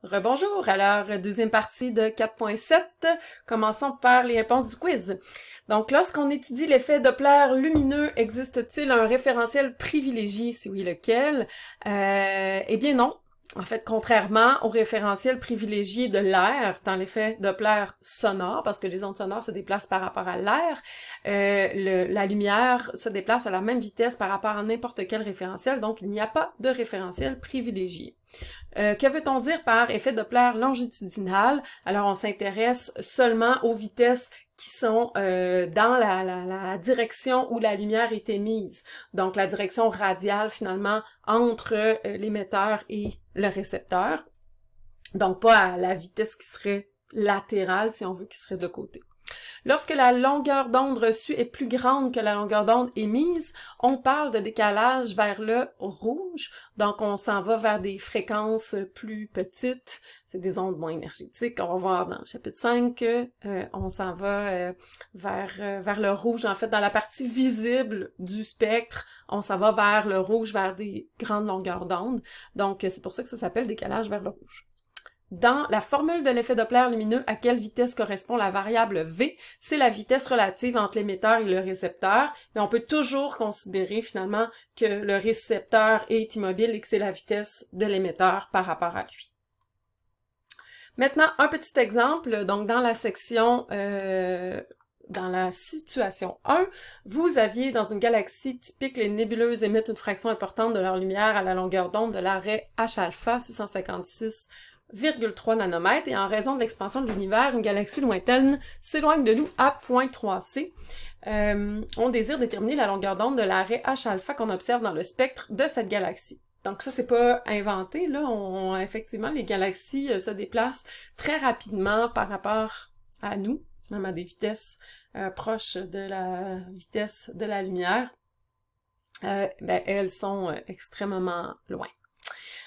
Rebonjour, alors deuxième partie de 4.7, commençons par les réponses du quiz. Donc, lorsqu'on étudie l'effet Doppler lumineux, existe-t-il un référentiel privilégié? Si oui, lequel? Eh bien non. En fait, contrairement au référentiel privilégié de l'air, dans l'effet Doppler sonore, parce que les ondes sonores se déplacent par rapport à l'air, la lumière se déplace à la même vitesse par rapport à n'importe quel référentiel, donc il n'y a pas de référentiel privilégié. Que veut-on dire par effet Doppler longitudinal? Alors, on s'intéresse seulement aux vitesses qui sont dans la direction où la lumière est émise. Donc, la direction radiale, finalement, entre l'émetteur et le récepteur. Donc, pas à la vitesse qui serait latérale, si on veut, qui serait de côté. Lorsque la longueur d'onde reçue est plus grande que la longueur d'onde émise, on parle de décalage vers le rouge. Donc, on s'en va vers des fréquences plus petites. C'est des ondes moins énergétiques. On va voir dans le chapitre 5 que on s'en va vers le rouge. En fait, dans la partie visible du spectre, on s'en va vers le rouge, vers des grandes longueurs d'onde. Donc, c'est pour ça que ça s'appelle décalage vers le rouge. Dans la formule de l'effet Doppler lumineux, à quelle vitesse correspond la variable V? C'est la vitesse relative entre l'émetteur et le récepteur, mais on peut toujours considérer finalement que le récepteur est immobile et que c'est la vitesse de l'émetteur par rapport à lui. Maintenant, un petit exemple, donc dans la section... dans la situation 1, vous aviez dans une galaxie typique, les nébuleuses émettent une fraction importante de leur lumière à la longueur d'onde de l'arrêt H-alpha 656,3 nanomètres, et en raison de l'expansion de l'univers, une galaxie lointaine s'éloigne de nous à 0.3c. On désire déterminer la longueur d'onde de l'arrêt H-alpha qu'on observe dans le spectre de cette galaxie. Donc ça, c'est pas inventé, là. Effectivement, les galaxies se déplacent très rapidement par rapport à nous, même à des vitesses proches de la vitesse de la lumière. Elles sont extrêmement loin.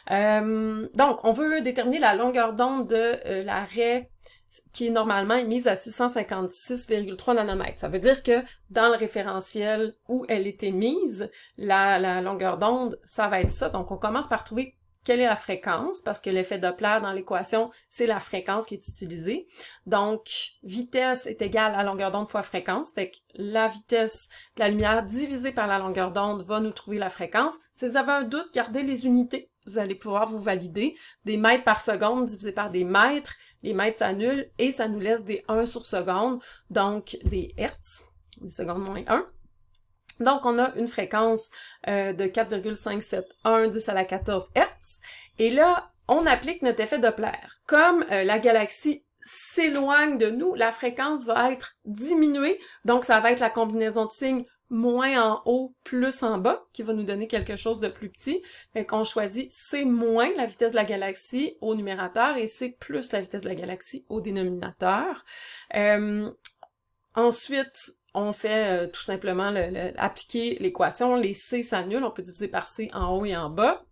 Donc, on veut déterminer la longueur d'onde de l'arrêt qui est normalement émise à 656,3 nanomètres. Ça veut dire que dans le référentiel où elle est émise, la longueur d'onde, ça va être ça. Donc, on commence par trouver quelle est la fréquence, parce que l'effet Doppler dans l'équation, c'est la fréquence qui est utilisée. Donc, vitesse est égale à longueur d'onde fois fréquence, fait que la vitesse de la lumière divisée par la longueur d'onde va nous trouver la fréquence. Si vous avez un doute, gardez les unités. Vous allez pouvoir vous valider. Des mètres par seconde divisé par des mètres, les mètres s'annulent et ça nous laisse des 1 sur seconde, donc des hertz, des secondes moins 1. Donc, on a une fréquence de 4,571 10 à la 14 Hz. Et là, on applique notre effet Doppler. Comme la galaxie s'éloigne de nous, la fréquence va être diminuée. Donc, ça va être la combinaison de signes moins en haut, plus en bas, qui va nous donner quelque chose de plus petit. Fait qu'on choisit C moins la vitesse de la galaxie au numérateur et C plus la vitesse de la galaxie au dénominateur. Ensuite, on fait tout simplement appliquer l'équation, les C s'annulent, on peut diviser par C en haut et en bas,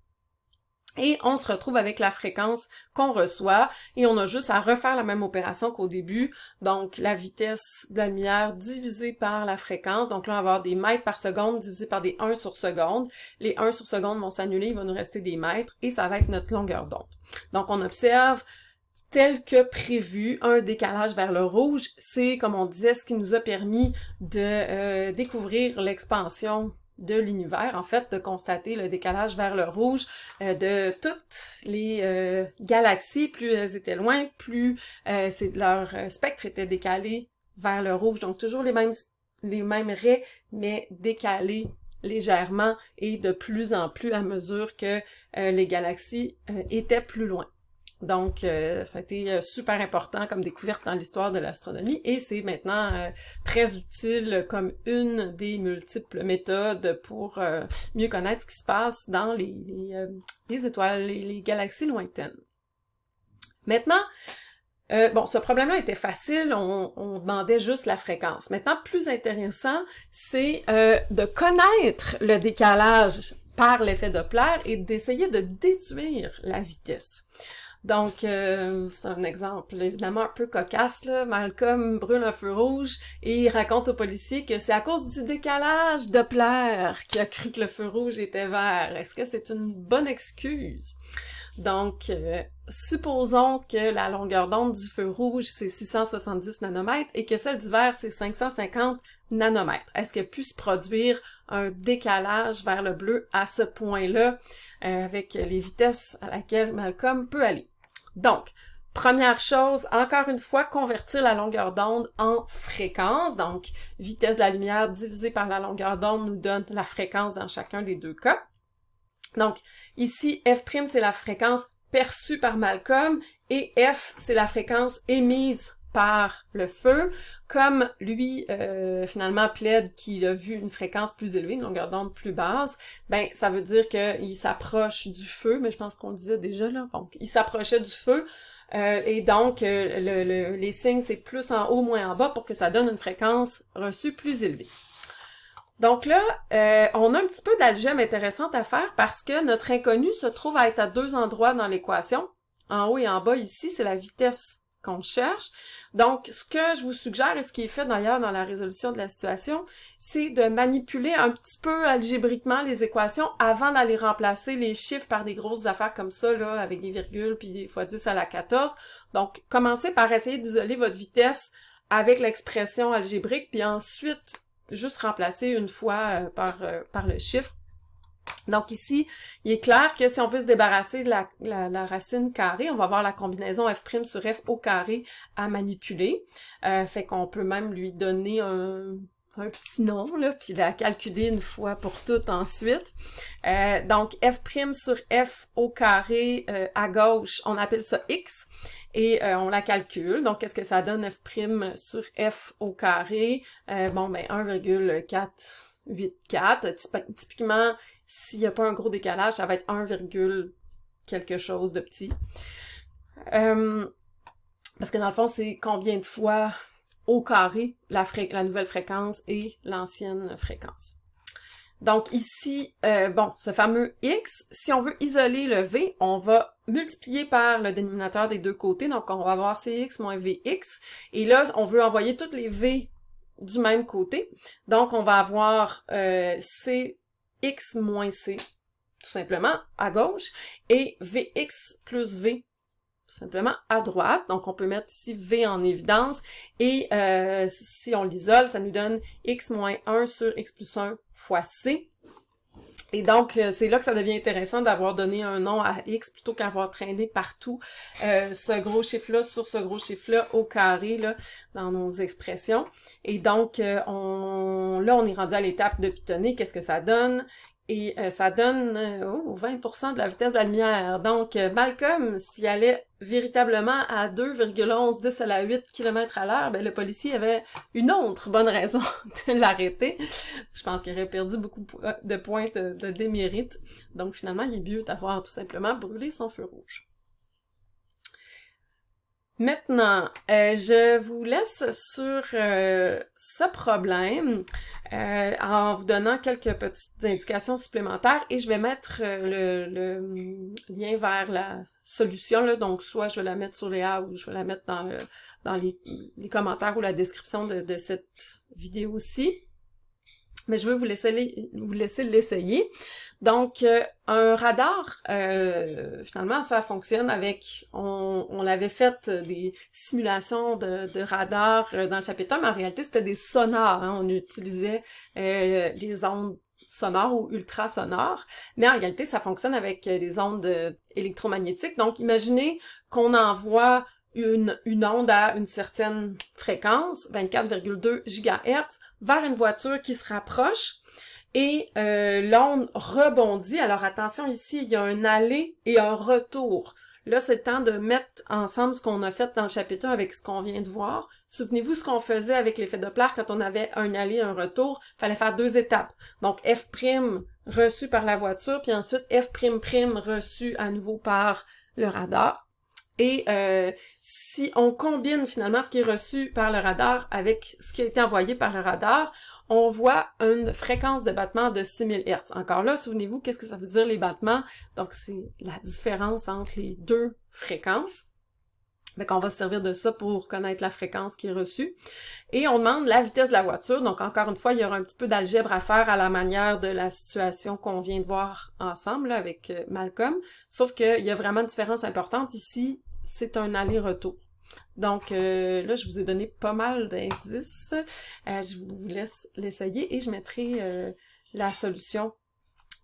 et on se retrouve avec la fréquence qu'on reçoit, et on a juste à refaire la même opération qu'au début, donc la vitesse de la lumière divisée par la fréquence, donc là on va avoir des mètres par seconde divisé par des 1 sur seconde, les 1 sur seconde vont s'annuler, il va nous rester des mètres, et ça va être notre longueur d'onde. Donc on observe tel que prévu, un décalage vers le rouge, c'est, comme on disait, ce qui nous a permis de découvrir l'expansion de l'univers, en fait, de constater le décalage vers le rouge de toutes les galaxies. Plus elles étaient loin, plus leur spectre était décalé vers le rouge. Donc, toujours les mêmes raies, mais décalées légèrement et de plus en plus à mesure que les galaxies étaient plus loin. Donc, ça a été super important comme découverte dans l'histoire de l'astronomie et c'est maintenant très utile comme une des multiples méthodes pour mieux connaître ce qui se passe dans les étoiles, les galaxies lointaines. Maintenant, ce problème-là était facile, on demandait juste la fréquence. Maintenant, plus intéressant, c'est de connaître le décalage par l'effet Doppler et d'essayer de déduire la vitesse. Donc, c'est un exemple évidemment un peu cocasse, là. Malcolm brûle un feu rouge et il raconte au policier que c'est à cause du décalage Doppler qu'il a cru que le feu rouge était vert. Est-ce que c'est une bonne excuse? Donc, supposons que la longueur d'onde du feu rouge, c'est 670 nanomètres et que celle du vert, c'est 550 nanomètres. Est-ce qu'il a pu se produire un décalage vers le bleu à ce point-là avec les vitesses à laquelle Malcolm peut aller? Donc, première chose, encore une fois, convertir la longueur d'onde en fréquence. Donc, vitesse de la lumière divisée par la longueur d'onde nous donne la fréquence dans chacun des deux cas. Donc, ici, F', c'est la fréquence perçue par Malcolm et F, c'est la fréquence émise par le feu. Comme lui, finalement, plaide qu'il a vu une fréquence plus élevée, une longueur d'onde plus basse, ben ça veut dire qu'il s'approche du feu, mais je pense qu'on le disait déjà, là. Donc, il s'approchait du feu, et donc, les signes, c'est plus en haut, moins en bas, pour que ça donne une fréquence reçue plus élevée. Donc là, on a un petit peu d'algèbre intéressante à faire parce que notre inconnu se trouve à être à deux endroits dans l'équation. En haut et en bas, ici, c'est la vitesse qu'on cherche. Donc, ce que je vous suggère, et ce qui est fait d'ailleurs dans la résolution de la situation, c'est de manipuler un petit peu algébriquement les équations avant d'aller remplacer les chiffres par des grosses affaires comme ça, là, avec des virgules, puis des fois 10 à la 14. Donc, commencez par essayer d'isoler votre vitesse avec l'expression algébrique, puis ensuite, juste remplacer une fois par le chiffre. Donc ici, il est clair que si on veut se débarrasser de la racine carrée, on va avoir la combinaison f' sur f au carré à manipuler. Fait qu'on peut même lui donner un petit nom, là, puis la calculer une fois pour toutes ensuite. Donc f' sur f au carré à gauche, on appelle ça x, et on la calcule. Donc qu'est-ce que ça donne f' sur f au carré? Bon, ben 1,484. Typiquement, s'il n'y a pas un gros décalage, ça va être 1, quelque chose de petit. Parce que dans le fond, c'est combien de fois au carré la nouvelle fréquence et l'ancienne fréquence. Donc ici, bon, ce fameux x, si on veut isoler le v, on va multiplier par le dénominateur des deux côtés. Donc on va avoir cx moins vx. Et là, on veut envoyer toutes les v du même côté. Donc on va avoir cx moins c, tout simplement, à gauche, et vx plus v, tout simplement, à droite. Donc, on peut mettre ici v en évidence, et si on l'isole, ça nous donne x moins 1 sur x plus 1 fois c. Et donc, c'est là que ça devient intéressant d'avoir donné un nom à x plutôt qu'avoir traîné partout ce gros chiffre-là sur ce gros chiffre-là au carré là, dans nos expressions. Et donc, là, on est rendu à l'étape de pitonner. Qu'est-ce que ça donne? Et ça donne 20% de la vitesse de la lumière. Donc, Malcolm, s'il allait véritablement à 2,11 à la 8 km à l'heure, ben, le policier avait une autre bonne raison de l'arrêter. Je pense qu'il aurait perdu beaucoup de points de démérite. Donc, finalement, il est mieux d'avoir tout simplement brûlé son feu rouge. Maintenant, je vous laisse sur ce problème en vous donnant quelques petites indications supplémentaires et je vais mettre le lien vers la solution, là, donc soit je vais la mettre sur les A ou je vais la mettre dans les commentaires ou la description de cette vidéo-ci. Mais je veux vous laisser l'essayer. Donc, un radar, finalement, ça fonctionne avec... On avait fait des simulations de radar dans le chapitre 1, mais en réalité, c'était des sonars. Hein, on utilisait les ondes sonores ou ultrasonores. Mais en réalité, ça fonctionne avec les ondes électromagnétiques. Donc, imaginez qu'on envoie une onde à une certaine fréquence, 24,2 GHz, vers une voiture qui se rapproche et l'onde rebondit. Alors attention, ici, il y a un aller et un retour. Là, c'est le temps de mettre ensemble ce qu'on a fait dans le chapitre 1 avec ce qu'on vient de voir. Souvenez-vous ce qu'on faisait avec l'effet Doppler quand on avait un aller et un retour. Il fallait faire deux étapes. Donc, F' reçu par la voiture, puis ensuite F'' reçu à nouveau par le radar. Et si on combine finalement ce qui est reçu par le radar avec ce qui a été envoyé par le radar, on voit une fréquence de battement de 6000 Hz. Encore là, souvenez-vous, qu'est-ce que ça veut dire les battements? Donc, c'est la différence entre les deux fréquences. Fait qu'on va se servir de ça pour connaître la fréquence qui est reçue. Et on demande la vitesse de la voiture. Donc, encore une fois, il y aura un petit peu d'algèbre à faire à la manière de la situation qu'on vient de voir ensemble là, avec Malcolm. Sauf qu'il y a vraiment une différence importante. Ici, c'est un aller-retour. Donc, là, je vous ai donné pas mal d'indices. Je vous laisse l'essayer et je mettrai la solution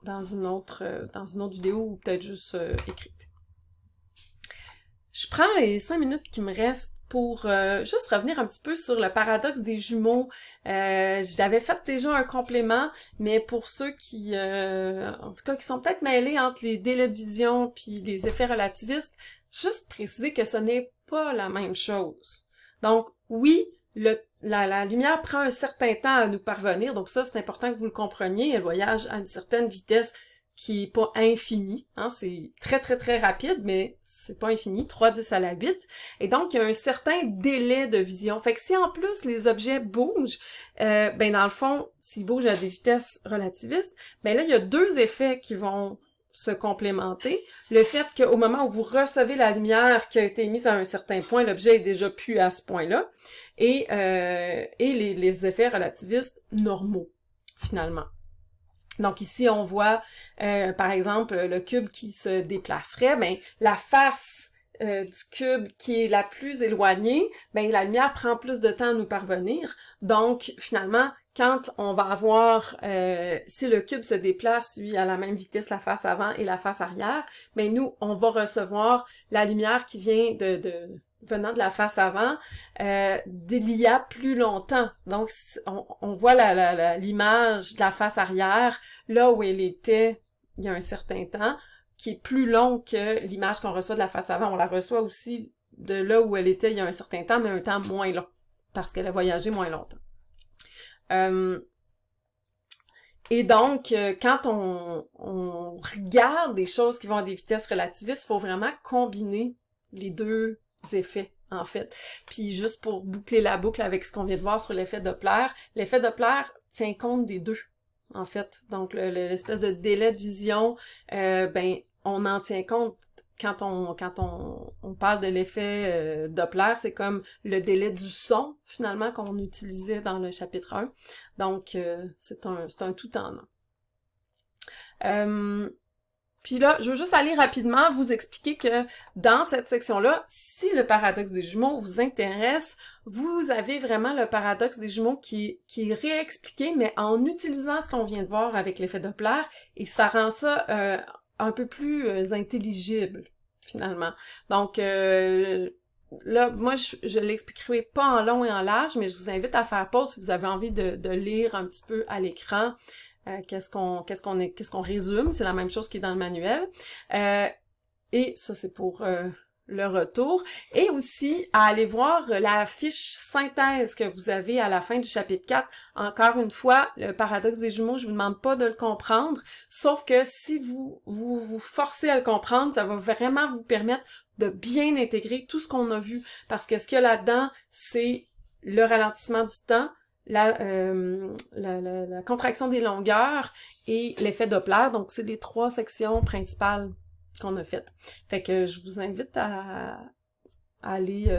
dans une autre vidéo ou peut-être juste écrite. Je prends les 5 minutes qui me restent pour juste revenir un petit peu sur le paradoxe des jumeaux. J'avais fait déjà un complément, mais pour ceux qui, en tout cas, qui sont peut-être mêlés entre les délais de vision puis les effets relativistes, juste préciser que ce n'est pas la même chose. Donc, oui, la lumière prend un certain temps à nous parvenir, donc ça, c'est important que vous le compreniez. Elle voyage à une certaine vitesse qui est pas infini, hein, c'est très très très rapide, mais c'est pas infini, 3/10 à la 8, et donc il y a un certain délai de vision. Fait que si en plus les objets bougent, ben dans le fond, s'ils bougent à des vitesses relativistes, ben là il y a deux effets qui vont se complémenter. Le fait qu'au moment où vous recevez la lumière qui a été émise à un certain point, l'objet est déjà plus à ce point-là, et les effets relativistes normaux, finalement. Donc ici, on voit, par exemple, le cube qui se déplacerait, ben la face du cube qui est la plus éloignée, ben la lumière prend plus de temps à nous parvenir. Donc, finalement, quand on va avoir, si le cube se déplace, lui, à la même vitesse, la face avant et la face arrière, ben nous, on va recevoir la lumière qui vient venant de la face avant, d'il y a plus longtemps. Donc, on voit l'image de la face arrière, là où elle était il y a un certain temps, qui est plus long que l'image qu'on reçoit de la face avant. On la reçoit aussi de là où elle était il y a un certain temps, mais un temps moins long, parce qu'elle a voyagé moins longtemps. Et donc, quand on regarde des choses qui vont à des vitesses relativistes, il faut vraiment combiner les deux effets, en fait. Puis juste pour boucler la boucle avec ce qu'on vient de voir sur l'effet Doppler tient compte des deux, en fait. Donc, l'espèce de délai de vision, ben, on en tient compte quand on parle de l'effet Doppler, c'est comme le délai du son, finalement, qu'on utilisait dans le chapitre 1. Donc, c'est un tout en un. Puis là, je veux juste aller rapidement vous expliquer que dans cette section-là, si le paradoxe des jumeaux vous intéresse, vous avez vraiment le paradoxe des jumeaux qui est réexpliqué, mais en utilisant ce qu'on vient de voir avec l'effet Doppler, et ça rend ça un peu plus intelligible, finalement. Donc, là, moi, je l'expliquerai pas en long et en large, mais je vous invite à faire pause si vous avez envie de lire un petit peu à l'écran. Qu'est-ce qu'on résume, c'est la même chose qui est dans le manuel. Et ça, c'est pour le retour. Et aussi, à aller voir la fiche synthèse que vous avez à la fin du chapitre 4. Encore une fois, le paradoxe des jumeaux, je vous demande pas de le comprendre, sauf que si vous forcez à le comprendre, ça va vraiment vous permettre de bien intégrer tout ce qu'on a vu. Parce que ce qu'il y a là-dedans, c'est le ralentissement du temps, la contraction des longueurs et l'effet Doppler. Donc, c'est les trois sections principales qu'on a faites. Fait que je vous invite à aller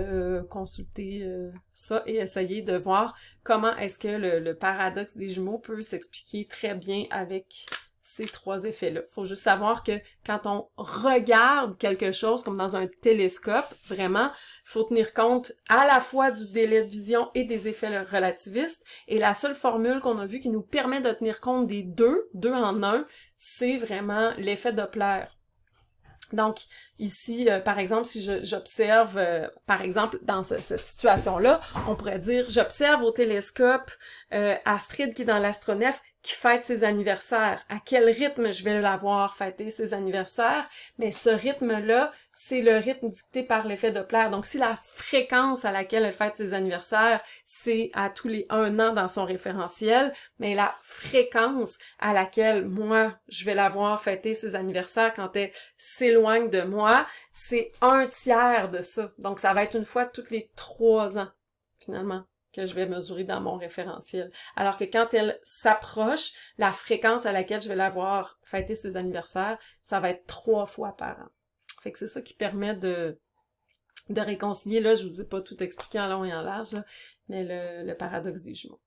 consulter ça et essayer de voir comment est-ce que le paradoxe des jumeaux peut s'expliquer très bien avec ces trois effets-là. Faut juste savoir que quand on regarde quelque chose comme dans un télescope, vraiment, il faut tenir compte à la fois du délai de vision et des effets relativistes. Et la seule formule qu'on a vue qui nous permet de tenir compte des deux en un, c'est vraiment l'effet Doppler. Donc, ici, par exemple, si j'observe, par exemple, dans cette situation-là, on pourrait dire, j'observe au télescope Astrid qui est dans l'astronef, qui fête ses anniversaires. À quel rythme je vais la voir fêter ses anniversaires? Mais ce rythme-là, c'est le rythme dicté par l'effet Doppler. Donc, si la fréquence à laquelle elle fête ses anniversaires, c'est à tous les 1 an dans son référentiel, mais la fréquence à laquelle moi, je vais la voir fêter ses anniversaires quand elle s'éloigne de moi, c'est 1/3 de ça. Donc, ça va être une fois toutes les 3 ans, finalement, que je vais mesurer dans mon référentiel. Alors que quand elle s'approche, la fréquence à laquelle je vais la voir fêter ses anniversaires, ça va être 3 fois par an. Fait que c'est ça qui permet de de réconcilier. Là, je vous ai pas tout expliqué en long et en large, là, mais le paradoxe des jumeaux.